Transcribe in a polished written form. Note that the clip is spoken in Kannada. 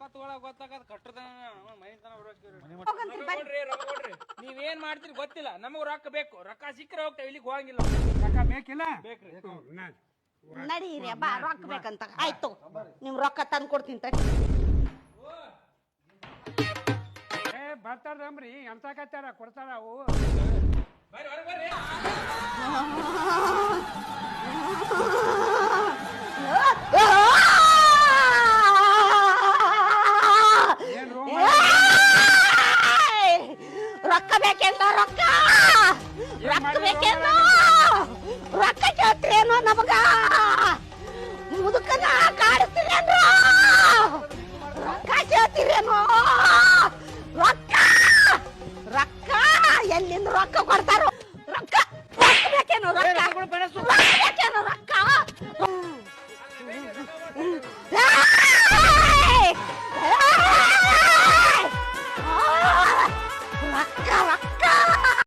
ರೊಕ್ಕ ತಗೊಳಕ್ ಗೊತ್ತಾಗದ ಕಟ್ಟದ ಮನಿತನ ಹೋಗಂತ್ರಿ ನೀವೇನ್ ಮಾಡ್ತೀರಿ ಗೊತ್ತಿಲ್ಲ, ನಮಗ್ ರೊಕ್ಕ ಬೇಕು. ರೊಕ್ಕ ಸಿಕ್ಕರೆ ಹೋಗ್ತೇವೆ, ಇಲ್ಲಿಗೆ ಹೋಗಂಗಿಲ್ಲ. ರೊಕ್ಕ ಬೇಕಿಲ್ಲ ಬೇಕ್ರಿ. ನಡೀರಿ ಬಾ ರೊಕ್ಕ ಬೇಕಂತ. ಆಯ್ತು ನಿಮ್ ರೊಕ್ಕ ತಂದು ಕೊಡ್ತೀನಿ ತಡಿ. ಬರ್ತಾರ್ರಿ ಎಂತ ಕತ್ತಾರ ಕೊಡ್ತಾರ ಅವು. ಬರ್ರಿ ಹೊರಗೆ ಬರ್ರಿ. ರೊಕ್ಕ ಬೇಕೆಲ್ಲ ರೊಕ್ಕ ರೊಕ್ಕ ಬೇಕೆಲ್ಲ ರೊಕ್ಕ ಕೇಳ್ತೀರೇನೋ ನಮಗ ಮುದುಕನ ಕಾಡಿಸ್ತೀರೇನ್ರ ರೊಕ್ಕ ಕೇಳ್ತೀರೇನೋ ರೊಕ್ಕ ರೊಕ್ಕ ಎಲ್ಲಿಂದ ರೊಕ್ಕ ಕೊಡ್ತಾರೋ ರೊಕ್ಕ ರೊಕ್ಕ ಬೇಕೇನೋ ರೊಕ್ಕ ಬೇಕೇನೋ ರೊಕ್ಕ ರೊಕ್ಕ ರೊಕ್ಕ